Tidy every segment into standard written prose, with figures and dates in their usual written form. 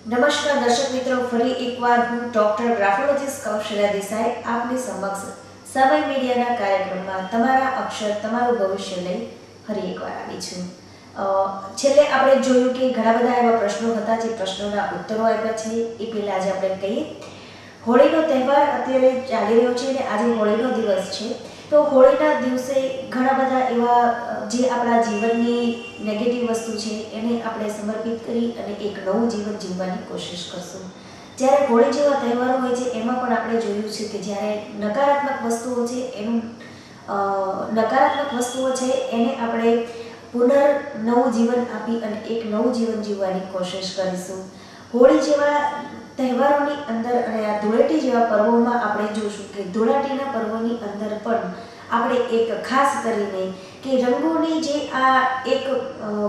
નમસ્કાર દર્શક મિત્રો, ફરી એકવાર હું ડોક્ટર ગ્રાફોલોજીસ્ટ કૌશલ્યા દેસાઈ આપની સમક્ષ સમય મીડિયાના કાર્યક્રમમાં તમારા અક્ષર તમારું ભવિષ્ય લઈ ફરી એકવાર આવી છું. છેલ્લે આપણે જોયું કે ઘણા બધા એવા પ્રશ્નો હતા જે પ્રશ્નોના ઉત્તરો આપ્યા છે. એ પહેલાં આજે આપણે કહીએ, હોળીનો તહેવાર અત્યારે ચાલી રહ્યો છે અને આજે હોળીનો દિવસ છે. તો હોળીના દિવસે ઘણા બધા એવા જે આપણા જીવનની નેગેટિવ વસ્તુ છે એને આપણે સમર્પિત કરી અને એક નવું જીવન જીવવાની કોશિશ કરશું. જ્યારે હોળી જેવા તહેવારો હોય છે એમાં પણ આપણે જોયું છે કે જ્યારે નકારાત્મક વસ્તુઓ છે એને આપણે નવું જીવન આપી અને એક નવું જીવન જીવવાની કોશિશ કરીશું. હોળી જેવા તહેવારોની અંદર અને આ ધૂળેટી જેવા પર્વોમાં આપણે જોશું કે ધૂળેટીના પર્વોની અંદર પણ આપણે એક ખાસ કરીને કે રંગોની જે આ એક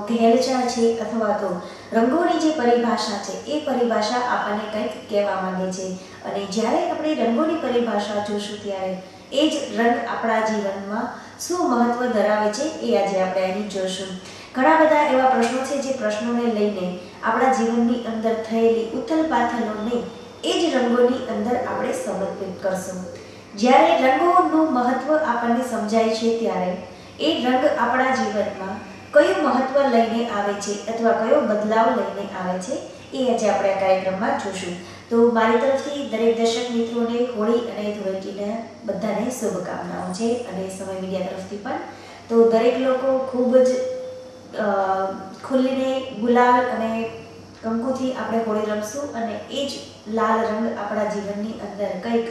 ઘેલછા છે અથવા તો રંગોની જે પરિભાષા છે એ પરિભાષા આપણને કંઈક કહેવા માંગે છે. અને જ્યારે આપણે રંગોની પરિભાષા જોશું ત્યારે એ જ રંગ આપણા જીવનમાં શું મહત્વ ધરાવે છે એ આજે આપણે અહીં જોશું. ઘણા બધા એવા પ્રશ્નો છે જે પ્રશ્નોને લઈને આપણા જીવનની અંદર થયેલી ઉથલ પાથલોને એ જ રંગોની અંદર આપણે સમર્પિત કરશું. જ્યારે રંગોનું મહત્વ આપણને સમજાય છે ત્યારે એ રંગ આપણા જીવનમાં કયું મહત્વ લઈને આવે છે અથવા કયો બદલાવ લઈને આવે છે એ આજે આપણે આ કાર્યક્રમમાં જોશું. તો મારી તરફથી દરેક દર્શક મિત્રોને હોળી અને ધૂળેટીના બધાને શુભકામનાઓ છે અને સમય મીડિયા તરફથી પણ. તો દરેક લોકો ખૂબ જ ખુલીને ગુલાલ અને કંકુથી આપણે હોળી રમશું અને એ જ લાલ રંગ આપણા જીવનની અંદર કંઈક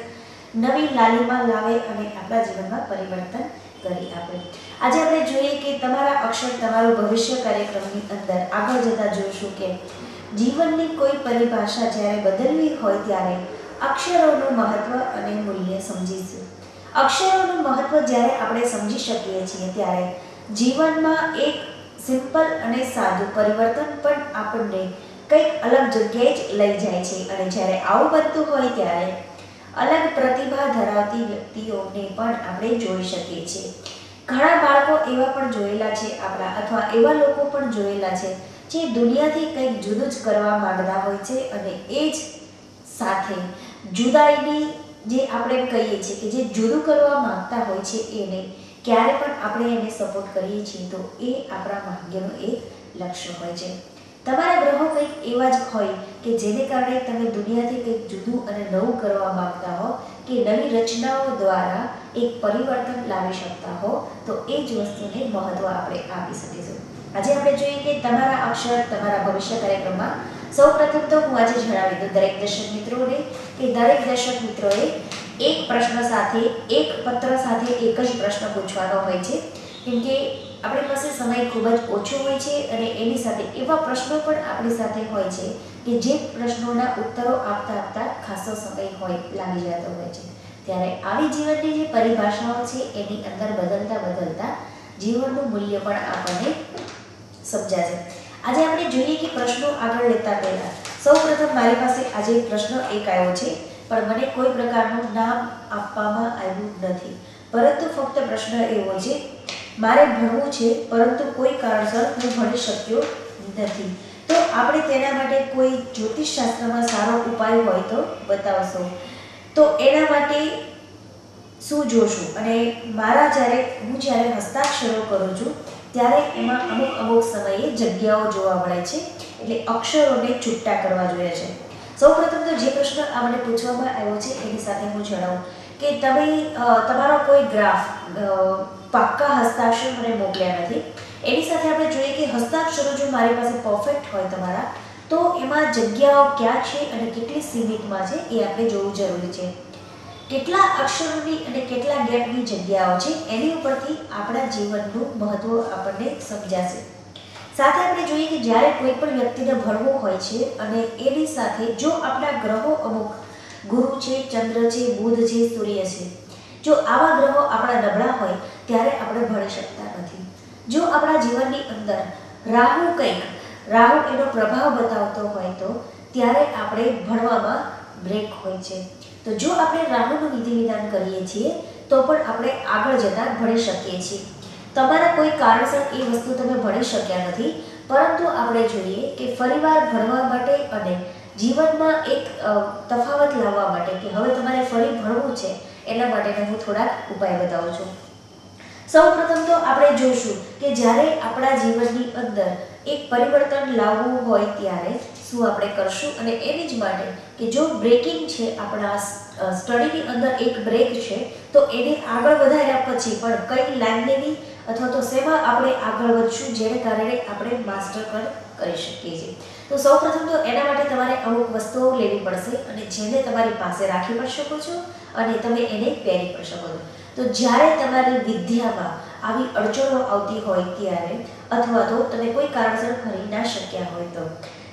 નવી લાલીમાં લાવે અને આપણા જીવનમાં પરિવર્તન કરી આપે. આજે આપણે જોઈએ કે તમારા અક્ષર તમારું ભવિષ્ય કાર્યક્રમની અંદર આગળ જતા જોઈશું કે જીવનની કોઈ પરિભાષા જ્યારે બદલવી હોય ત્યારે અક્ષરોનું મહત્વ અને મૂલ્ય સમજીશું. અક્ષરોનું મહત્વ જ્યારે આપણે સમજી શકીએ છીએ ત્યારે જીવનમાં એક સિમ્પલ અને સાદું પરિવર્તન પણ આપણને કંઈક અલગ જગ્યાએ જ લઈ જાય છે. અને જ્યારે આવું બનતું હોય ત્યારે અલગ પ્રતિભા ધરાવતી વ્યક્તિઓને પણ આપણે જોઈ શકીએ છીએ. ઘણા બાળકો એવા પણ જોયેલા છે આપણા, અથવા એવા લોકો પણ જોયેલા છે જે દુનિયાથી કંઈક જુદું જ કરવા માંગતા હોય છે અને એ જ સાથે જુદાઈની જે આપણે કહીએ છીએ કે જે જુદું કરવા માંગતા હોય છે એને ક્યારે પણ આપણે એને સપોર્ટ કરીએ છીએ તો એ આપણા ભાગ્યનું એક લક્ષ્ય હોય છે. તમારા ગ્રહો કંઈક એવા જ હોય કે જેને કારણે તમે દુનિયાથી કંઈક જુદું અને નવું કરવા માંગતા હો કે નવી રચનાઓ દ્વારા એક પરિવર્તન લાવી શકતા હો તો એ જ વસ્તુને મહત્વ આપણે આપી શકીશું. આજે આપણે જોઈએ કે તમારા અક્ષર તમારા ભવિષ્ય કાર્યક્રમમાં સૌપ્રથમ તો હું આજે જણાવી દઉં દરેક દર્શક મિત્રોને કે દરેક દર્શક મિત્રોએ એક પ્રશ્ન સાથે એક પત્ર સાથે એક જ પ્રશ્ન પૂછવાનો હોય છે. કેમ કે આપણી પાસે સમય ખૂબ જ ઓછો હોય છે અને એની સાથે એવા પ્રશ્નો પણ આપણી સાથે હોય છે કે જે પ્રશ્નોના ઉત્તરો આપતા ખાસો સમય લાગી જતો હોય છે. ત્યારે આવી જીવનની જે પરિભાષાઓ છે એની અંદર બદલતા જીવનનું મૂલ્ય પણ આપણને સમજાશે. આજે આપણે જોઈએ કે પ્રશ્નો આગળ લેતા પહેલા સૌપ્રથમ મારી પાસે આજે પ્રશ્ન એક આવ્યો છે, પણ મને કોઈ પ્રકારનું નામ આપવામાં આવ્યું નથી, પરંતુ ફક્ત પ્રશ્ન એવો છે, મારે ભણવું છે પરંતુ કોઈ કારણસર હું ભણી શક્યો નથી, તો આપણે તેના માટે કોઈ જ્યોતિષશાસ્ત્રમાં સારો ઉપાય હોય તો બતાવશો. તો એના માટે શું જોશું? અને હું જ્યારે હસ્તાક્ષરો કરું છું ત્યારે એમાં અમુક સમયે જગ્યાઓ જોવા મળે છે, એટલે અક્ષરોને છૂટા કરવા જોઈએ છે. સૌપ્રથમ તો જે પ્રશ્ન આ મને પૂછવામાં આવ્યો છે એની સાથે હું જણાવું કે તમે તમારો કોઈ ગ્રાફ પાક્કા હસ્તાક્ષર મને મોકલ્યા નથી. એની સાથે આપણે જોઈએ કે હસ્તાક્ષરો જો મારી પાસે પરફેક્ટ હોય તમારા, તો એમાં જગ્યાઓ ક્યાં છે અને કેટલી સીમિતમાં છે એ આપણે જોવું જરૂરી છે. કેટલા અક્ષરોની અને કેટલા ગેપની જગ્યાઓ છે એની ઉપરથી આપણા જીવનનું મહત્વ આપણને સમજાશે. સાથે આપણે જોઈએ કે જ્યારે કોઈ પણ વ્યક્તિને ભણવું હોય છે અને એની સાથે જો આપણા ગ્રહો અમુક ગુરુ છે, ચંદ્ર છે, બુધ છે, સૂર્ય છે, જો આવા ગ્રહો આપણા નબળા હોય ત્યારે આપણે ભણી શકતા નથી. જો આપણા જીવનની અંદર રાહુ એનો પ્રભાવ બતાવતો હોય તો ત્યારે આપણે ભણવામાં બ્રેક હોય છે. તો જો આપણે રાહુનું વિધિ વિધાન કરીએ છીએ તો પણ આપણે આગળ જતા ભણી શકીએ છીએ. તમારા કોઈ કારણસર એ વસ્તુ તમે ભણી શક્યા નથી, પરંતુ આપણે જોઈએ કે ફરીવાર ભણવા માટે અને જીવનમાં એક તફાવત લાવવા માટે કે હવે તમારે ફરી ભણવું છે, એના માટે હું થોડાક ઉપાય બતાવું છું. સૌપ્રથમ તો આપણે જોશું કે જ્યારે આપણા જીવનની અંદર એક પરિવર્તન લાવવું હોય ત્યારે શું આપણે કરશું, અને એની જ માટે કે જો બ્રેકિંગ છે, આપણા સ્ટડીની અંદર એક બ્રેક છે, તો એને આગળ વધાર્યા પછી પણ કઈ લાઈન લેવી અથવા તો શેમાં આપણે આગળ વધશું જેને કારણે આપણે માસ્ટર કરી શકીએ છીએ. તો સૌપ્રથમ તો એના માટે તમારે અમુક વસ્તુઓ લેવી પડશે અને જેને તમારી પાસે રાખી પણ શકો છો અને તમે એને પહેરી પણ શકો છો. તો જ્યારે તમારી વિદ્યામાં આવી અડચણો આવતી હોય ત્યારે અથવા તો તમે કોઈ કારણસર ભણી ના શક્યા હોય તો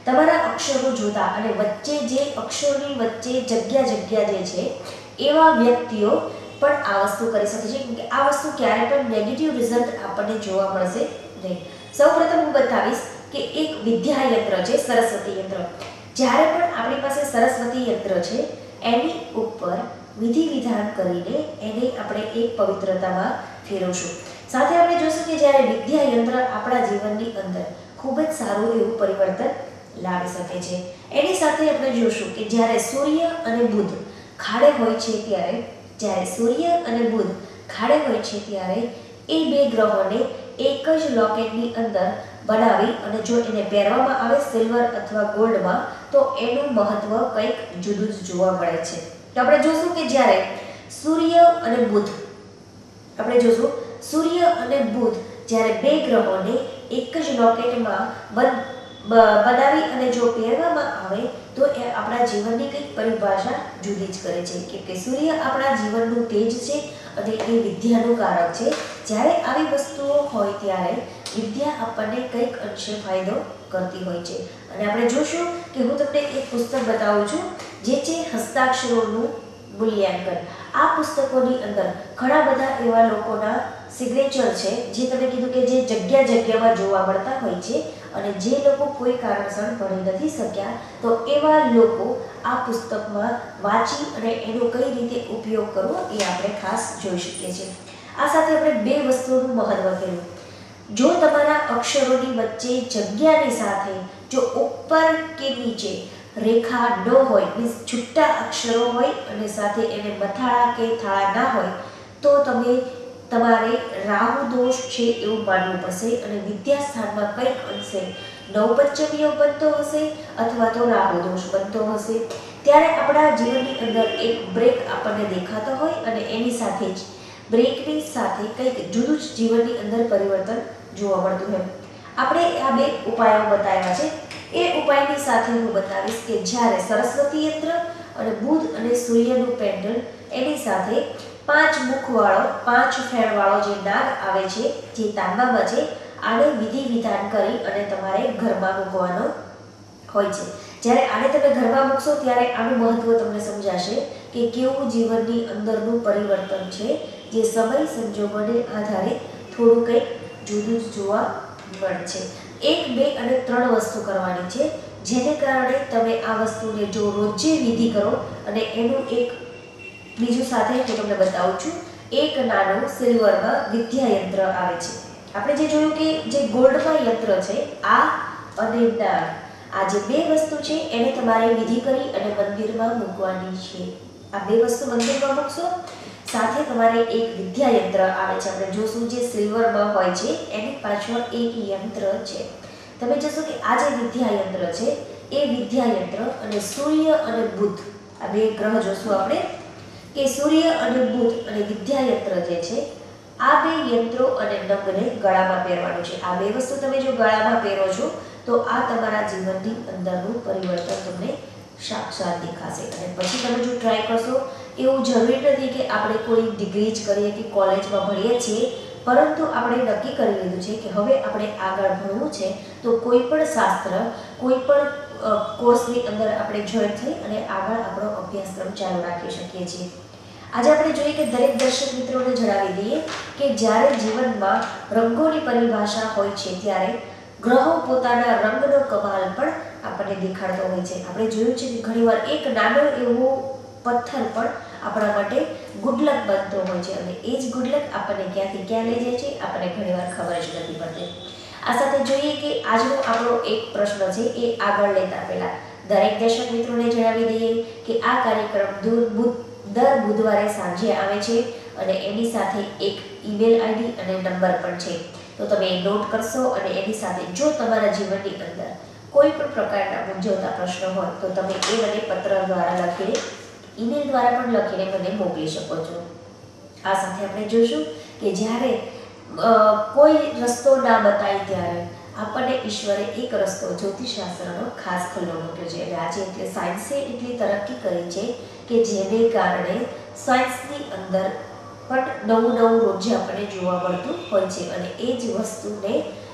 તમારા અક્ષરો જોતા અને વચ્ચે જે અક્ષરોની વચ્ચે જગ્યા જે છે એવા વ્યક્તિઓ પણ આ વસ્તુ કરી શકે છે, કે આ વસ્તુ ક્યારે પણ નેગેટિવ રિઝલ્ટ આપણને જોવા મળશે નહીં. સૌપ્રથમ હું બતાવીશ કે એક વિદ્યા યંત્ર છે, સરસ્વતી યંત્ર. જ્યારે પણ આપણી પાસે સરસ્વતી યંત્ર છે એની ઉપર વિધિ વિધાન કરીને એને આપણે એક પવિત્રતામાં ફેરવશું. સાથે આપણે જોશું કે જ્યારે વિદ્યા યંત્ર આપણા જીવનની અંદર ખૂબ જ સારું એવું પરિવર્તન લાવી શકે છે. એની સાથે આપણે જોશું કે જ્યારે સૂર્ય અને બુધ ખાડે હોય છે ત્યારે એ બે ગ્રહોને એક જ લોકેટની અંદર બનાવી અને જો એને પહેરવામાં આવે સિલ્વર અથવા ગોલ્ડમાં તો એનું મહત્વ કંઈક જુદું જ જોવા મળે છે. તો આપણે જોશું કે જ્યારે સૂર્ય અને બુધ જ્યારે બે ગ્રહોને એક જ લોકેટમાં બનાવી અને જો પહેરવામાં આવે તો એ આપણા જીવનની કંઈક પરિભાષા જુદી જ કરે છે, કે સૂર્ય આપણા જીવનનું તેજ છે અને એ વિદ્યાનું કારક છે. જ્યારે આવી વસ્તુઓ હોય ત્યારે વિદ્યા આપણને કંઈક અંશે ફાયદો કરતી હોય છે. અને આપણે જોશું કે હું તમને એક પુસ્તક બતાવું છું જે છે હસ્તાક્ષરોનું મૂલ્યાંકન. આ પુસ્તકોની અંદર ઘણા બધા એવા લોકોના સિગ્નેચર છે જે તમે કીધું કે જે જગ્યામાં જોવા મળતા હોય છે અને જે લોકો કોઈ કારણસર ભણી નથી શક્યા તો એવા લોકો આ પુસ્તકમાં વાંચી અને એનો કઈ રીતે ઉપયોગ કરવો એ આપણે ખાસ જોઈ શકીએ છીએ. આ સાથે આપણે બે વસ્તુઓનું મહત્વ કર્યું. જો તમારા અક્ષરોની વચ્ચે જગ્યાની સાથે જો ઉપર કે નીચે રેખા ન હોય, મીન્સ છૂટા અક્ષરો હોય અને સાથે એને મથાળા કે થાળા ના હોય તો તમારે રાહુ દોષ છે એવું માનવું પડશે અને વિદ્યાસ્થાનમાં કંઈક અંશે નવપંચમીઓ બનતો હશે અથવા તો રાહુ દોષ બનતો હશે. ત્યારે આપણા જીવનની અંદર એક બ્રેક આપણને દેખાતો હોય અને એની સાથે જ બ્રેકની સાથે કંઈક જુદું જ જીવનની અંદર પરિવર્તન જોવા મળતું હોય. આપણે આ બે ઉપાયો બતાવ્યા છે. એ ઉપાયની સાથે હું બતાવીશ કે જ્યારે સરસ્વતી યંત્ર અને બુધ અને સૂર્યનું પેન્ડલ એની સાથે 5 મુખવાળો 5 ફેણવાળો જે નાગ આવે છે જે તાંબામાં છે, આને વિધિ વિધાન કરી અને તમારે ઘરમાં મૂકવાનો હોય છે. જ્યારે આને તમે ઘરમાં મૂકશો ત્યારે આનું મહત્વ તમને સમજાશે કે કેવું જીવનની અંદરનું પરિવર્તન છે જે સમય સંજોગોને આધારે થોડું કંઈક જુદું જ જોવા મળે છે. 1, 2 અને 3 વસ્તુ કરવાની છે જેને કારણે તમે આ વસ્તુને જો રોજે વિધિ કરો અને એનું એક બીજું સાથે હું તમને બતાવું છું. એક નાનું સિલ્વરમાં વિદ્યા યંત્ર આવે છે. આપણે જે જોયું કે જે ગોલ્ડમાં યંત્ર છે આ અને નાગ, આ જે બે વસ્તુ છે એને તમારે વિધિ કરી અને મંદિરમાં મૂકવાની છે. આ બે વસ્તુ મંદિરમાં મૂકશો સાથે તમારે એક વિદ્યા યંત્ર આવે છે. આપણે જોશું જે સિલ્વરમાં હોય છે એની પાછળ એક યંત્ર છે. તમે જોશો કે આ જે વિદ્યા યંત્ર છે એ વિદ્યા યંત્ર અને સૂર્ય અને બુધ આ બે ગ્રહ જોશું આપણે કે સૂર્ય અને બુધ અને વિદ્યા યંત્ર જે છે આ બે યંત્રો અને નંગને ગળામાં પહેરવાનું છે. આ બે વસ્તુ તમે જો ગળામાં પહેરો છો તો આ તમારા જીવનની અંદરનું પરિવર્તન તમને સાક્ષાત દેખાશે. અને પછી તમે જો ટ્રાય કરશો, એવું જરૂરી નથી કે આપણે કોઈ ડિગ્રી જ કરીએ કે કોલેજમાં ભણીએ છીએ, પરંતુ આપણે નક્કી કરી લીધું છે કે હવે આપણે આગળ ભણવું છે તો કોઈ પણ શાસ્ત્ર, કોઈ પણ કોર્સની અંદર આપણે જોઈન થઈ અને આગળ આપણો અભ્યાસક્રમ ચાલુ રાખી શકીએ છીએ. આજે આપણે જોઈએ કે દરેક દર્શક મિત્રોને જણાવી દઈએ કે જ્યારે જીવનમાં રંગોની પરિભાષા હોય છે ત્યારે ગ્રહો પોતાના રંગનો કમાલ પણ આપણને દેખાડતો હોય છે. આપણે જોયું છે કે ઘણીવાર એક નાનો એવો પથ્થર પણ આપણા માટે ગુડલક બનતો હોય છે અને એ જ ગુડલક આપણને ક્યાંથી ક્યાં લઈ જાય છે આપણને ઘણીવાર ખબર જ નથી પડતી. આ સાથે જોઈએ કે આજનો આપણો એક પ્રશ્ન છે એ આગળ લેતા પહેલા દરેક દર્શક મિત્રોને જણાવી દઈએ કે આ કાર્યક્રમ દર બુધવારે સાંજે આવે છે અને એની સાથે એક ઈમેલ આઈડી અને નંબર પણ છે, તો તમે નોટ કરશો અને એની સાથે જો તમારા જીવનની અંદર કોઈ પણ પ્રકારના મૂંઝવતા પ્રશ્નો હોય તો તમે એ મને પત્ર દ્વારા લખીને, ઈમેલ દ્વારા પણ લખીને મને મોકલી શકો છો. આ સાથે આપણે જોશું કે જ્યારે કોઈ રસ્તો ના બતાય ત્યારે આપણને ઈશ્વરે એક રસ્તો જ્યોતિષશાસ્ત્રનો ખાસ ખુલ્લો મૂક્યો છે. અને આજે એટલે સાયન્સે એટલી તરક્કી કરી છે કે જેને કારણે સાયન્સની અંદર પણ નવું નવું રોજ આપણને જોવા મળતું હોય છે અને એ જ વસ્તુને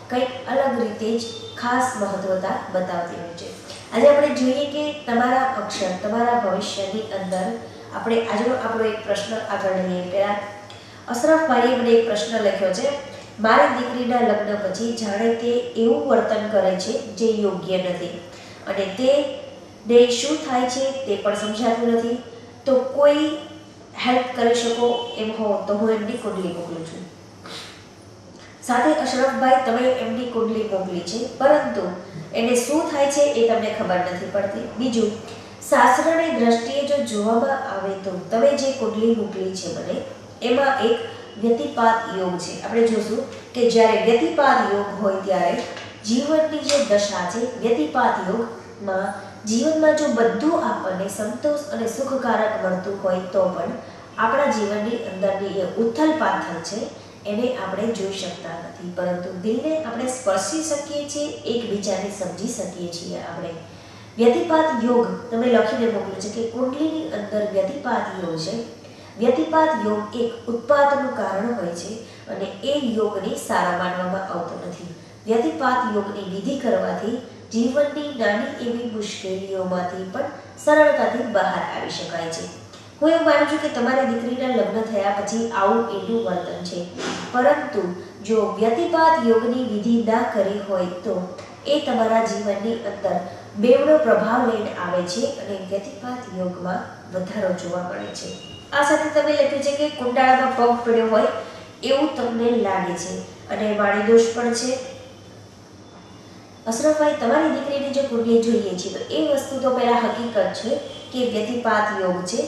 કંઈક અલગ રીતે જ ખાસ મહત્વતા બતાવતી હોય છે. આજે આપણે જોઈએ કે તમારા અક્ષર તમારા ભવિષ્યની અંદર આપણે આજનો આપણો એક પ્રશ્ન આગળ લઈએ. પહેલા અશરફભાઈએ મને એક પ્રશ્ન લખ્યો છે, મારી દીકરીના લગ્ન પછી જાણે તે એવું વર્તન કરે છે જે યોગ્ય નથી અને તેને શું થાય છે તે પણ સમજાતું નથી, તો કોઈ હેલ્પ કરી શકો એમ હો તો હું એમની કુંડલી મોકલું છું. સાથે અશરફભાઈ તમે એમની કુંડલી મોકલી છે પરંતુ એને શું થાય છે એ તમને ખબર નથી પડતી. બીજું, શાસ્ત્રની દ્રષ્ટિએ જો જોવામાં આવે તો તમે જે કુંડલી મોકલી છે મને એમાં એક વ્યતિપાત યોગ છે. આપણે જોશું કે જ્યારે વ્યતિપાત યોગ હોય ત્યારે જીવનની જે દશા છે વ્યતિપાત યોગમાં જીવનમાં જો બધું આપણને સંતોષ અને સુખકારક મળતું હોય તો પણ આપણા જીવનની અંદરની એ ઉથલ પાથલ છે એને આપણે જોઈ શકતા નથી, પરંતુ દિલને આપણે સ્પર્શી શકીએ છીએ, એકબીજાને સમજી શકીએ છીએ. આપણે વ્યતિપાત યોગ તમે લખીને મોકલ્યું છે કે કુંડલીની અંદર વ્યતિપાત યોગ છે. વ્યતિપાત યોગ એક ઉત્પાતનું કારણ હોય છે અને એ યોગને સારા માનવામાં આવતો નથી. વ્યતિપાત યોગની વિધિ કરવાથી જીવનની નાની એવી મુશ્કેલીઓમાંથી પણ સરળતાથી બહાર આવી શકાય છે. હું એવું માનું છું કે તમારી દીકરીના લગ્ન થયા પછી આવું એનું વર્તન છે, પરંતુ જો વ્યતિપાત યોગની વિધિ ના કરી હોય તો એ તમારા જીવનની અંદર બેવડો પ્રભાવ લઈને આવે છે અને વ્યતિપાત યોગમાં વધારો જોવા મળે છે. આ સાથે તમે લખ્યું છે કે કુંડાળામાં પગ પડ્યો હોય એવું તમને લાગે છે અને વાણી દોષ પણ છે. અશરફભાઈ તમારી દીકરીની જો કુંડલી જોઈએ છે તો એ વસ્તુ તો પહેલા હકીકત છે કે વ્યતિપાત યોગ છે,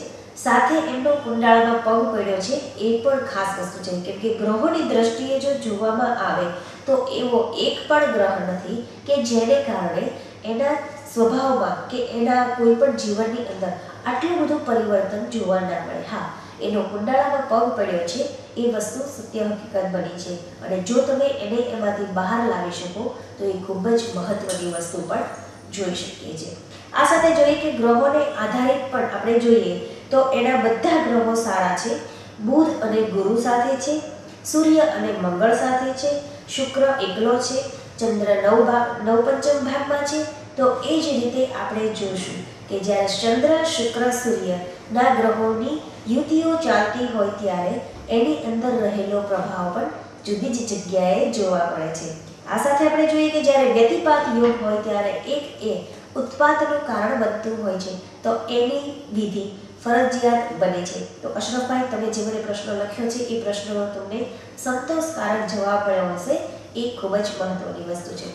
સાથે એમનો કુંડાળામાં પગ પડ્યો છે એ પણ ખાસ વસ્તુ છે, કેમ કે ગ્રહોની દ્રષ્ટિએ જો જોવામાં આવે તો એવો એક પણ ગ્રહ નથી કે જેને કારણે એના સ્વભાવમાં કે એના કોઈ પણ જીવનની અંદર આટલું બધું પરિવર્તન જોવા ના મળે. હા, એનો કુંડાળામાં પગ પડ્યો છે એ વસ્તુ સત્ય હકીકત બની છે અને જો તમે એને એમાંથી બહાર લાવી શકો તો એ ખૂબ જ મહત્વની વસ્તુ પણ જોઈ શકીએ છીએ. આ સાથે જોઈએ કે ગ્રહોને આધારિત પણ આપણે જોઈએ તો એના બધા ગ્રહો સારા છે. બુધ અને ગુરુ સાથે છે, સૂર્ય અને મંગળ સાથે છે, શુક્ર એકલો છે, ચંદ્ર નવ પંચમ ભાગમાં છે. તો એ જ રીતે આપણે જોશું કે જ્યારે ચંદ્ર શુક્ર સૂર્યના ગ્રહોની યુતિઓ ચાલતી હોય ત્યારે એની અંદર રહેલો પ્રભાવ પણ જુદી જ જગ્યાએ જોવા મળે છે. આ સાથે આપણે જોઈએ કે જ્યારે વ્યતિપાત યોગ હોય ત્યારે એક એ ઉત્પાતનું કારણ બનતું હોય છે તો એની વિધિ ફરજિયાત બને છે. તો અશરફભાઈ તમે જે મને પ્રશ્ન લખ્યો છે એ પ્રશ્નનો તમને સંતોષકારક જવાબ મળ્યો હશે એ ખૂબ જ મહત્વની વસ્તુ છે.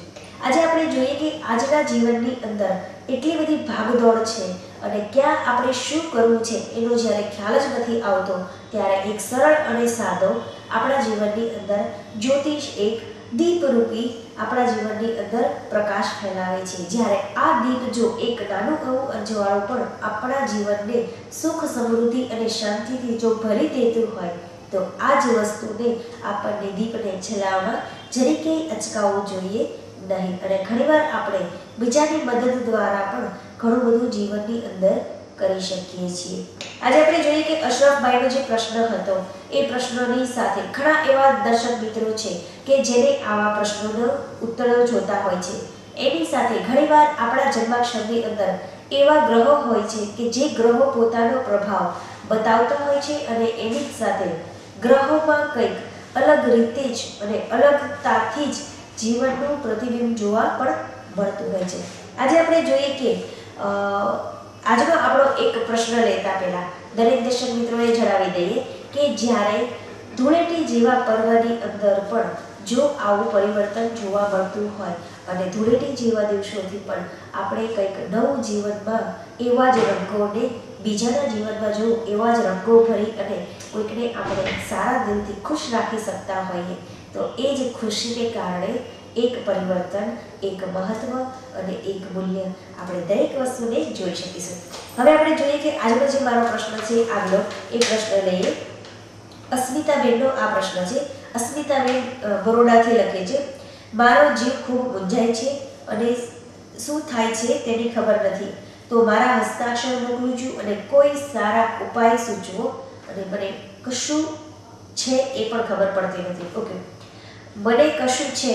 આજે આપણે જોઈએ કે આજના જીવનની અંદર એટલી બધી ભાગદોડ છે અને ક્યાં આપણે શું કરવું છે એનો જ્યારે ખ્યાલ જ નથી આવતો ત્યારે એક સરળ અને સાદો આપણા જીવનની અંદર જ્યોતિષ એક દીપરૂપી આપણા જીવનની અંદર પ્રકાશ ફેલાવે છે. જ્યારે આ દીપ જો એક નાનું એવું અજવાળું પણ આપણા જીવનને સુખ સમૃદ્ધિ અને શાંતિથી જો ભરી દેતું હોય તો આ જ વસ્તુને આપણને દીપને જલાવવામાં જરીકે અચકાવવું જોઈએ નહીં. અને ઘણીવાર આપણે બીજાની મદદ દ્વારા પણ ઘણું બધું જીવનની અંદર કરી શકીએ છીએ. આજે આપણે જોઈએ કે અશરફભાઈનો જે પ્રશ્ન હતો એ પ્રશ્નોની સાથે ઘણા એવા દર્શક મિત્રો છે કે જેને આવા પ્રશ્નોનો ઉત્તરો જોતા હોય છે. એની સાથે ઘણીવાર આપણા જન્માક્ષરની અંદર એવા ગ્રહો હોય છે કે જે ગ્રહો પોતાનો પ્રભાવ બતાવતા હોય છે અને એની સાથે ગ્રહોમાં કંઈક અલગ રીતે જ અને અલગતાથી જ જીવનનું પ્રતિબિંબ જોવા પણ મળતું હોય છે. આજે આપણે જોઈએ કે આજનો આપણો એક પ્રશ્ન લેતા પહેલા દરેક દર્શક મિત્રોને જણાવી દઈએ કે જ્યારે ધૂળેટી જેવા પર્વની અંદર પણ જો આવું પરિવર્તન જોવા મળતું હોય અને ધૂળેટી જેવા દિવસોથી પણ આપણે કંઈક નવું જીવનમાં એવા જ રંગોને બીજાના જીવનમાં જો એવા જ રંગો ભરી અને કોઈકને આપણે સારા દિલથી ખુશ રાખી શકતા હોઈએ તો એ જ ખુશીને કારણે એક પરિવર્તન, એક મહત્વ અને એક મૂલ્ય આપણે દરેક વસ્તુને જોઈ શકીશું. હવે આપણે જોઈએ કે આજનો જે મારો પ્રશ્ન છે આગલો એ પ્રશ્ન લઈએ. અસ્મિતાબેનનો આ પ્રશ્ન છે. અસ્મિતાબેન બરોડાથી લખે છે, મારો જીવ ખૂબ મૂંઝાય છે અને શું થાય છે તેની ખબર નથી, તો મારા હસ્તાક્ષર મોકલું છું અને કોઈ સારા ઉપાય સૂચવો અને મને કશું છે એ પણ ખબર પડતી નથી. ઓકે, મને કશું છે,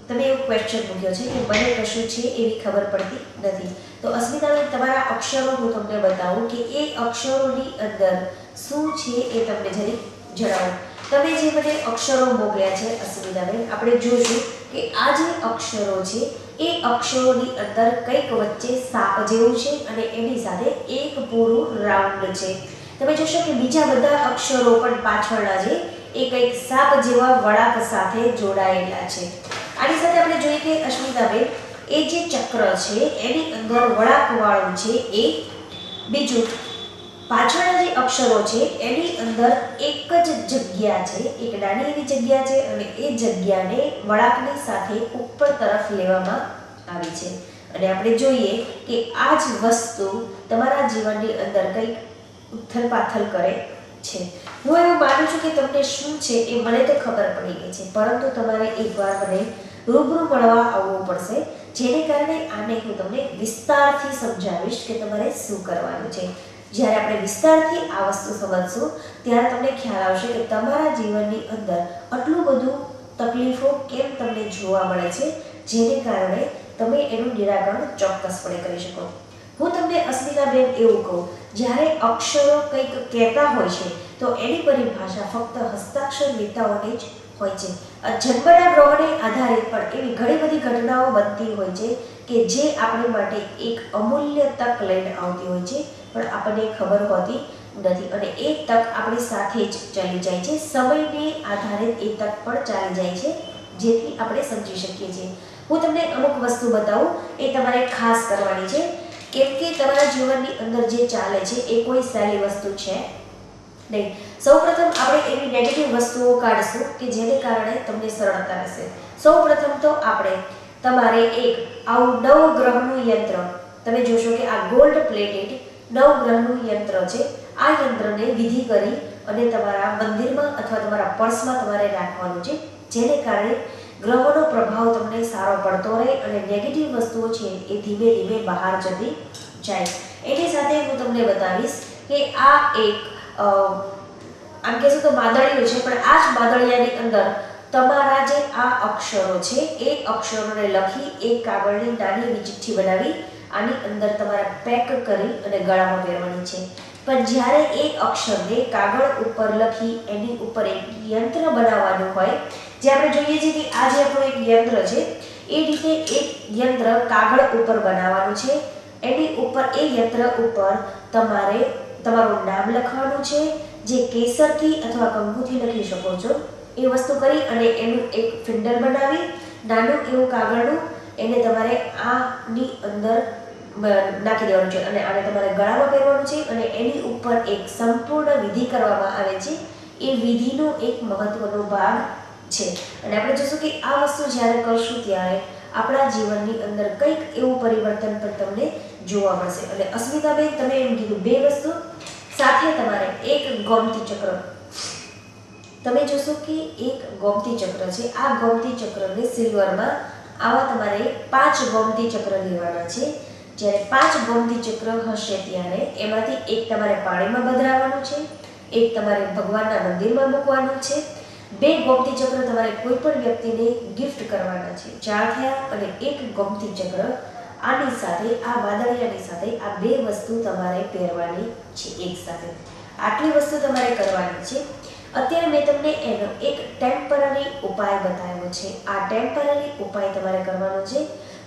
તમે એવો ક્વેશ્ચન મૂક્યો છે કે મને કશું છે એવી ખબર પડતી નથી. તો અસ્મિતાબેન, તમારા અક્ષરો હું તમને બતાવું કે એ અક્ષરોની અંદર શું છે એ તમને જરી જણાવું. તમે જે મને અક્ષરો મોકલ્યા છે અસ્મિતાબેન, આપણે જોશું કે આ જે અક્ષરો છે એ અક્ષરોની અંદર કંઈક વચ્ચે સાપ જેવું છે અને એની સાથે એક પૂરું રાઉન્ડ છે. તમે જોશો કે બીજા બધા અક્ષરો પણ પાછળના છે એ કંઈક સાપ જેવા વળાંક સાથે જોડાયેલા છે. આની સાથે આપણે જોઈએ કે અસ્મિતાબેન, એ જે ચક્ર છે એની અંદર વળાંકવાળું છે એ બીજું પાછળના જે અક્ષરો છે એની અંદર એક જ જગ્યા છે, એક નાની એવી જગ્યા છે અને એ જગ્યાને વળાંકની સાથે ઉપર તરફ લેવામાં આવી છે. અને આપણે જોઈએ કે આ જ વસ્તુ તમારા જીવનની અંદર કંઈક ઉથલ પાથલ કરે છે. હું એવું માનું છું કે તમને શું છે એ મને તો ખબર પડી ગઈ છે, પરંતુ તમારે એકવાર મને રૂબરૂ મળવા આવવું પડશે, જેને કારણે આને હું તમને વિસ્તારથી સમજાવીશ કે તમારે શું કરવાનું છે. જ્યારે આપણે વિસ્તારથી આ વસ્તુ સમજશું ત્યારે તમને ખ્યાલ આવશે કે તમારા જીવનની અંદર આટલું બધું તકલીફો કેમ તમને જોવા મળે છે, જેને કારણે તમે એનું નિરાકરણ ચોક્કસપણે કરી શકો. હું તમને અસ્મિતાબેન એવું કહું, જ્યારે અક્ષરો કંઈક કહેતા હોય છે તો એની પરિભાષા ફક્ત હસ્તાક્ષર નેતાઓને જ હોય છે. જન્મના ગ્રહોને આધારિત પણ એવી ઘણી બધી ઘટનાઓ બનતી હોય છે કે જે આપણી માટે એક અમૂલ્ય તક લઈને આવતી હોય છે, પણ આપણને ખબર હોતી નથી અને એ તક આપણી સાથે જ ચાલી જાય છે. સમયને આધારિત એ તક પણ ચાલી જાય છે, જેથી આપણે સમજી શકીએ છીએ. હું તમને અમુક વસ્તુ બતાવું, એ તમારે ખાસ કરવાની છે, કેમ કે તમારા જીવનની અંદર જે ચાલે છે એ કોઈ સહેલી વસ્તુ છે નહીં. સૌપ્રથમ આપણે એવી નેગેટિવ વસ્તુઓ કાઢશું કે જેને કારણે તમને સરળતા રહેશે. સૌપ્રથમ તો આપણે તમારે એક આવું નવગ્રહનું યંત્ર, તમે જોશો કે આ ગોલ્ડ પ્લેટેડ નવગ્રહનું યંત્ર છે. આ યંત્રને વિધિ કરી અને તમારા મંદિરમાં અથવા તમારા પર્સમાં તમારે રાખવાનું છે, જેને કારણે ગ્રહોનો પ્રભાવ તમને સારો પડતો રહે અને નેગેટિવ વસ્તુઓ છે એ ધીમે ધીમે બહાર જતી જાય. એની સાથે હું તમને બતાવીશ કે આ એક આમ કહેશું તો માદળિયું છે, પણ આ જ માદળિયાની અંદર તમારા જે આ અક્ષરો છે એ અક્ષરોને લખી એક કાગળની નાની એવી ચિઠ્ઠી બનાવી આની અંદર તમારે પેક કરી અને ગળામાં પહેરવાની છે. પણ જ્યારે એ અક્ષરને કાગળ ઉપર લખી એની ઉપર એક યંત્ર બનાવવાનું હોય, જે આપણે જોઈએ છીએ કે આ જે આપણું એક યંત્ર છે એ રીતે એક યંત્ર કાગળ ઉપર બનાવવાનું છે. એની ઉપર એ યંત્ર ઉપર તમારે તમારું નામ લખવાનું છે, જે કેસરથી અથવા કંકુથી લખી શકો છો. એ વસ્તુ કરી અને એનું એક ફિંડલ બનાવી નાનું એવું કાગળનું એને તમારે આની અંદર નાખી દેવાનું છે અને આને તમારે ગળામાં પહેરવાનું છે અને એની ઉપર એક સંપૂર્ણ વિધિ કરવામાં આવે છે. એ વિધિનો એક મહત્વનો ભાગ છે અને આપણે જોશું કે આ વસ્તુ જ્યારે કરશું ત્યારે આપણા જીવનની અંદર કંઈક એવું પરિવર્તન પણ તમને જોવા મળશે. અને અસ્મિતાબેન, તમે એમ કીધું બે વસ્તુ સાથે તમારે એક ગોમતી ચક્ર, તમે જોશો કે એક ગોમતી ચક્ર છે. આ ગોમતી ચક્રને સિલ્વરમાં આવા તમારે 5 ગોમતી ચક્ર લેવાના છે. જ્યારે 5 ગોમતી ચક્ર હશે ત્યારે એમાંથી એક તમારે પાણીમાં પધરાવવાનું છે, એક તમારે ભગવાનના મંદિરમાં મૂકવાનું છે, 2 ગોમતી ચક્ર તમારે કોઈ પણ વ્યક્તિને ગિફ્ટ કરવાના છે. 4 થયા અને એક ગોમતી ચક્ર આની સાથે, આ વાદળિયાની સાથે આ 2 વસ્તુ તમારે પહેરવાની છે એક સાથે. આટલી વસ્તુ તમારે કરવાની છે. અત્યારે મેં તમને એનો એક ટેમ્પરરી ઉપાય બતાવ્યો છે. આ ટેમ્પરરી ઉપાય તમારે કરવાનો છે.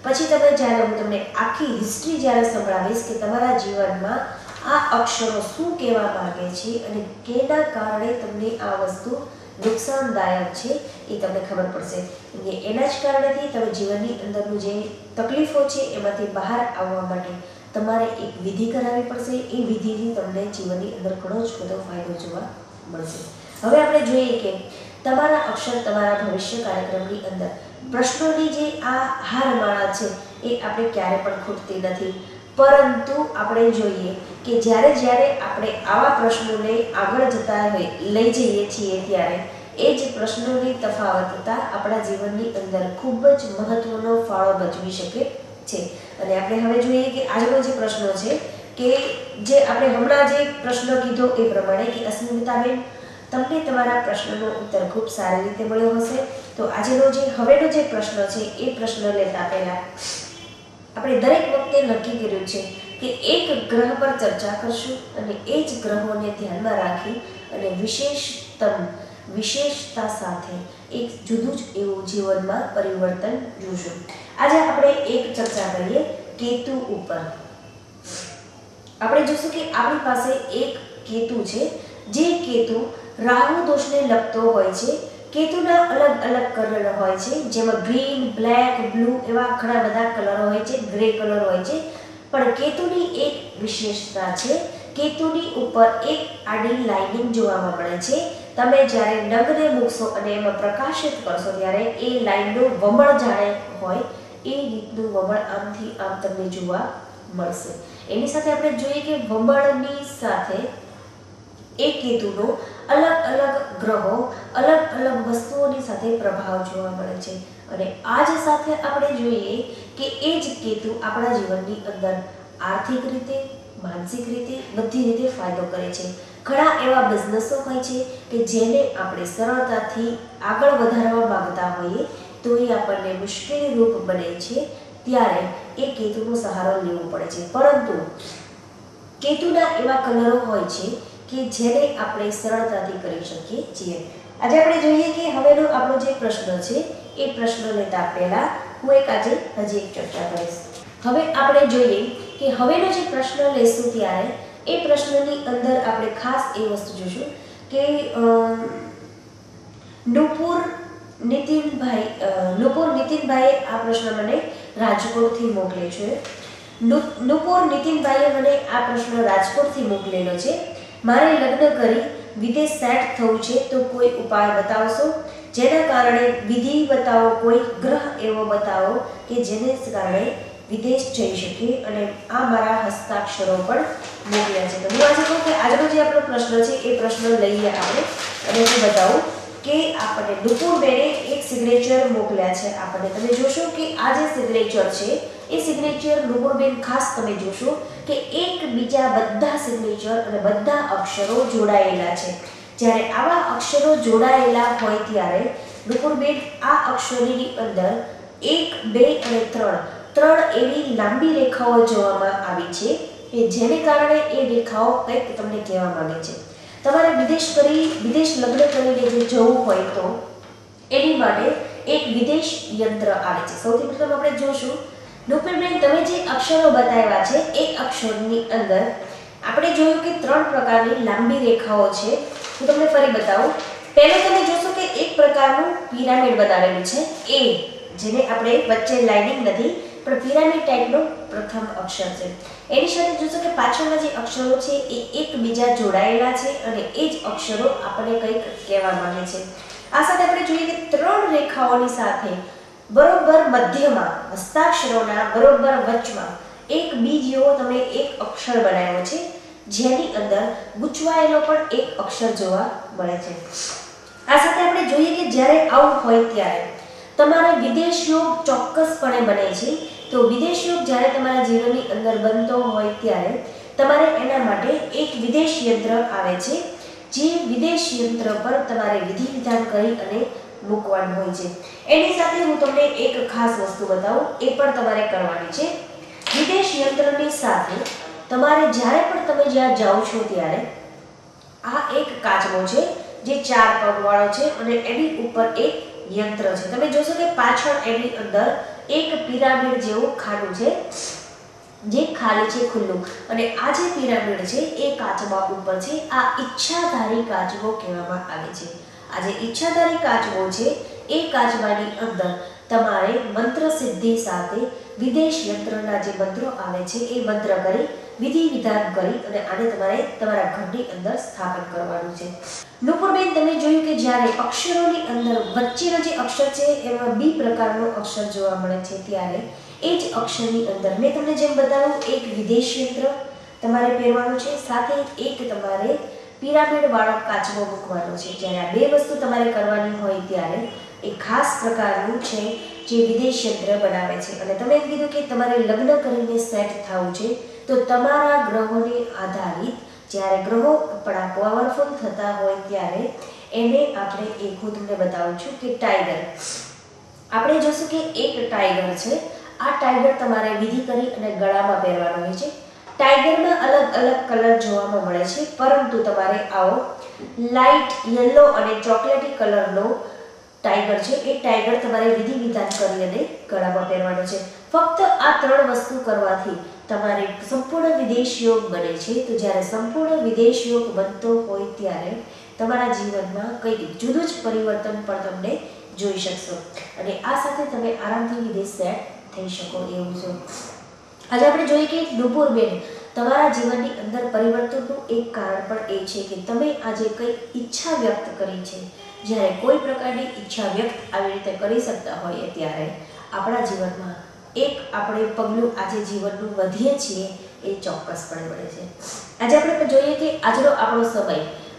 પછી તમે જ્યારે હું તમને આખી હિસ્ટ્રી જ્યારે સંભળાવીશ કે તમારા જીવનમાં આ અક્ષરો શું કહેવા માંગે છે અને કેના કારણે તમને આ વસ્તુ નુકસાનદાયક છે એ તમને ખબર પડશે. કે એના જ કારણેથી તમે જીવનની અંદરનું જે તકલીફો છે એમાંથી બહાર આવવા માટે તમારે એક વિધિ કરાવવી પડશે. એ વિધિથી તમને જીવનની અંદર ઘણો જ બધો ફાયદો જોવા મળશે. હવે આપણે જોઈએ કે તમારા અક્ષર તમારા ભવિષ્ય કાર્યક્રમની અંદર પ્રશ્નોની જે આ હારમાળા છે એ આપણે ક્યારે પણ ખૂટતી નથી. પરંતુ આપણે જોઈએ કે જ્યારે આપણે આવા પ્રશ્નોને આગળ જતા લઈ જઈએ છીએ ત્યારે એ જ પ્રશ્નોની તફાવતતા આપણા જીવનની અંદર ખૂબ જ મહત્વનો ફાળો ભજવી શકે છે. અને આપણે હવે જોઈએ કે આજનો જે પ્રશ્ન છે કે જે આપણે હમણાં જે પ્રશ્ન કીધો એ પ્રમાણે કે અસ્મિતાબેન તમને તમારા પ્રશ્નનો ઉત્તર ખૂબ સારી રીતે મળ્યો હશે. તો હવેનો જે પ્રશ્ન છે એ પ્રશ્ન લેતા પહેલા આપણે દરેક વખતે નક્કી કર્યું છે કે એક ગ્રહ પર ચર્ચા કરશું અને એ જ ગ્રહોને ધ્યાનમાં રાખી અને વિશેષતા સાથે એક જુદું જ એવું જીવનમાં પરિવર્તન જોશું. આજે આપણે એક ચર્ચા કરીએ કેતુ ઉપર. આપણે જોશું કે આપણી પાસે એક કેતુ છે, જે કેતુ રાહુ દોષને લગતો હોય છે. કેતુના અલગ અલગ કલર હોય છે, જેમાં ગ્રીન, બ્લેક, બ્લુ એવા ઘણા બધા કલર હોય છે, ગ્રે કલર હોય છે. પણ કેતુની એક વિશેષતા છે, કેતુની ઉપર એક આડી લાઇનિંગ જોવા મળે છે. તમે જ્યારે નગને મૂકશો અને એમાં પ્રકાશિત કરશો ત્યારે એ લાઇનનું વમળ જાણે હોય એ રીતનું વમળ આમથી આમ તમને જોવા મળશે. એની સાથે આપણે જોઈએ કે વમળની સાથે એ કેતુનો અલગ અલગ ગ્રહો અલગ અલગ વસ્તુઓની સાથે પ્રભાવ જોવા મળે છે. અને આ જ સાથે આપણે જોઈએ કે એ જ કેતુ આપણા જીવનની અંદર આર્થિક રીતે, માનસિક રીતે, બધી રીતે ફાયદો કરે છે. ઘણા એવા બિઝનેસો હોય છે કે જેને આપણે સરળતાથી આગળ વધારવા માંગતા હોઈએ તો એ આપણને મુશ્કેલી રૂપ બને છે, ત્યારે એ કેતુનો સહારો લેવો પડે છે. પરંતુ કેતુના એવા કલરો હોય છે કે જેને આપણે સરળતાથી કરી શકીએ છીએ. આજે આપણે જોઈએ કે હવેનો આપણો જે પ્રશ્ન છે એ પ્રશ્ન લેતા પહેલા હું હજી એક ચર્ચા કરીશ. હવે આપણે જોઈએ કે હવેનો જે પ્રશ્ન લેશું ત્યારે એ પ્રશ્નની અંદર આપણે ખાસ એ વસ્તુ જોઈશું કે નુપુર નીતિનભાઈએ આ પ્રશ્ન મને રાજકોટથી મોકલ્યો છે. નુપુર નીતિનભાઈએ મને આ પ્રશ્ન રાજકોટથી મોકલેલો છે. મારે લગ્ન કરી વિદેશ સેટ થવું છે, તો કોઈ ઉપાય બતાવશો? જેના કારણે વિધિ બતાવો, કોઈ ગ્રહ એવો બતાવો કે જેને કારણે વિદેશ જઈ શકીએ. અને આ મારા હસ્તાક્ષરો પણ મોકલ્યા છે. તો હું આજે કહું કે આજનો જે આપણો પ્રશ્ન છે એ પ્રશ્ન લઈએ આપણે અને હું બતાવું કે આપણને નુપુરબેને એક સિગ્નેચર મોકલ્યા છે આપણને. તમે જોશો કે આ જે સિગ્નેચર છે એ સિગ્નેચર નુપુરબેન ખાસ તમે જોશો કે એકબીજા બધા સિગ્નેચર અને બધા અક્ષરો જોડાયેલા છે. જ્યારે આવા અક્ષરો જોડાયેલા હોય ત્યારે નુપુરબેન આ અક્ષરોની અંદર 1, 2 અને 3 એવી લાંબી રેખાઓ જોવામાં આવી છે કે જેને કારણે એ રેખાઓ કંઈક તમને કહેવા માંગે છે. તમારે વિદેશ લગ્ન કરીને જે જવું હોય તો એની માટે એક વિદેશ યંત્ર આવે છે. સૌથી પ્રથમ આપણે જોશું નુપુરબેન તમે જે અક્ષરો બતાવ્યા છે એ અક્ષરોની અંદર આપણે જોયું કે 3 પ્રકારની લાંબી રેખાઓ છે. હું તમને ફરી બતાવું. પહેલું તમે જોશો કે એક પ્રકારનું પિરામિડ બનાવેલું છે, એ જેને આપણે વચ્ચે લાઇનિંગ નથી પણ પિરામિડ ટાઈપનો પ્રથમ અક્ષર છે. એની સાથે જોશો કે પાછળના જે અક્ષરો છે એ એકબીજા જોડાયેલા છે અને એ જ અક્ષરો આપણને કંઈક કહેવા માંગે છે. આ સાથે આપણે જોઈએ કે 3 રેખાઓની સાથે બરોબર મધ્યમાં હસ્તાક્ષરોના બરોબર વચમાં એક બી જેવો તમે એક અક્ષર બનાવ્યો છે, જેની અંદર ગૂંચવાયેલો પણ એક અક્ષર જોવા મળે છે. આ સાથે આપણે જોઈએ કે જ્યારે આવું હોય ત્યારે તમારે વિદેશ યોગ ચોક્કસપણે બને છે. તો વિદેશ યોગ જ્યારે તમારા જીવનની અંદર બનતો હોય ત્યારે તમારે એના માટે એક વિદેશ યંત્ર આવે છે, જે વિદેશ યંત્ર પર તમારે વિધિ વિધાન કરી અને મૂકવાનું હોય છે. એની સાથે હું તમને એક ખાસ વસ્તુ બતાવું, એ પણ તમારે કરવાની છે. વિદેશ યંત્રની સાથે તમારે જ્યારે પણ તમે જ્યાં જાઓ છો ત્યારે આ એક કાચબો છે જે 4 પગવાળો છે અને એની ઉપર એક યંત્ર છે. તમે જોશો કે પાછળ એની અંદર એક પિરામિડ જેવું ખાનું છે જે ખાલી છે, ખુલ્લું. અને આ જે પિરામિડ છે એ કાચબા ઉપર છે. આ ઈચ્છાધારી કાચબો કહેવામાં આવે છે. આજે ઈચ્છાધારી કાચબો છે એ કાચબાની અંદર તમારે મંત્ર સિદ્ધિ સાથે વિદેશ યંત્રના જે મંત્રો આવે છે એ મંત્ર કરી વિધિ વિધાન કરી અને આને તમારે તમારા ઘરની અંદર સ્થાપન કરવાનું છે. નુપુરબેન, તમે જોયું કે જ્યારે અક્ષરોની અંદર વચ્ચેનો જે અક્ષર છે એમાં બી પ્રકારનો અક્ષર જોવા મળે છે, ત્યારે એ જ અક્ષરની અંદર મેં તમને જેમ બતાવ્યું એક વિદેશ યંત્ર તમારે પહેરવાનું છે, સાથે એક તમારે પિરામિડ વાળો કાચબો મૂકવાનો છે. જ્યારે આ બે વસ્તુ તમારે કરવાની હોય ત્યારે એક ખાસ પ્રકારનું છે જે વિદેશ યંત્ર બનાવે છે. અને તમે એમ કીધું કે તમારે લગ્ન કરીને સેટ થવું છે, તો તમારા ગ્રહોને આધારિત જ્યારે ગ્રહો આપણા પાવરફુલ થતા હોય ત્યારે એને આપણે એક હું તમને બતાવું છું કે ટાઈગર, આપણે જોશું કે એક ટાઈગર છે. આ ટાઈગર તમારે વિધિ કરી અને ગળામાં પહેરવાનો હોય છે. ટાઈગરમાં અલગ અલગ કલર જોવામાં મળે છે, પરંતુ તમારે આવો લાઇટ યલો અને ચોકલેટી કલરનો ટાઈગર છે એ ટાઈગર તમારે વિધિ વિધાન કરી અને ગળામાં પહેરવાનો છે. ફક્ત આ ત્રણ વસ્તુ કરવાથી તમારે સંપૂર્ણ વિદેશ યોગ બને છે. તો જ્યારે સંપૂર્ણ વિદેશ યોગ બનતો હોય ત્યારે તમારા જીવનમાં કંઈક જુદું જ પરિવર્તન પણ તમને જોઈ શકશો અને આ સાથે તમે આરામથી વિદેશ સેટ થઈ શકો એવું છે. આજે આપણે જોઈએ કે નુપુરબેન, તમારા જીવનની અંદર પરિવર્તનનું એક કારણ પણ એ છે કે તમે આજે કંઈક ઈચ્છા વ્યક્ત કરી છે. જ્યારે કોઈ પ્રકારની ઈચ્છા વ્યક્ત આવી રીતે કરી શકતા હોઈએ ત્યારે આપણા જીવનમાં એક આપણે પગલું આજે જીવનનું વધીએ છીએ એ ચોક્કસપણે મળે છે. આજે આપણે જોઈએ કે આજનો આપણો સમય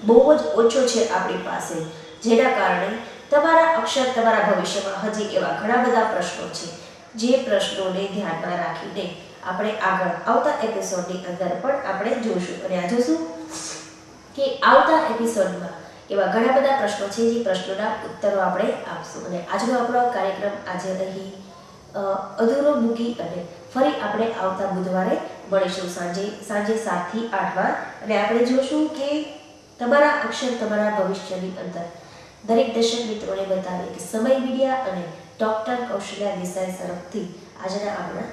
બહુ જ ઓછો છે આપણી પાસે, જેના કારણે તમારા અક્ષર તમારા ભવિષ્યમાં હજી એવા ઘણા બધા પ્રશ્નો છે જે પ્રશ્નોને ધ્યાનમાં રાખીને આપણે આગળ આવતા એપિસોડની અંદર પણ આપણે જોશું. અને આ જોશું કે આવતા એપિસોડમાં એવા ઘણા બધા પ્રશ્નો છે જે પ્રશ્નોના ઉત્તરો આપણે આપશું. અને આજનો આપણો કાર્યક્રમ આજે અહીં અધૂરો મૂકી અને ફરી આપણે આવતા બુધવારે મળીશું સાંજે 7 થી 8 અને આપણે જોશું કે તમારા અક્ષર તમારા ભવિષ્યની અંદર દરેક દર્શક મિત્રોને બતાવે કે સમય મીડિયા અને ડૉક્ટર કૌશલ્યા દેસાઈ તરફથી આજના આપણા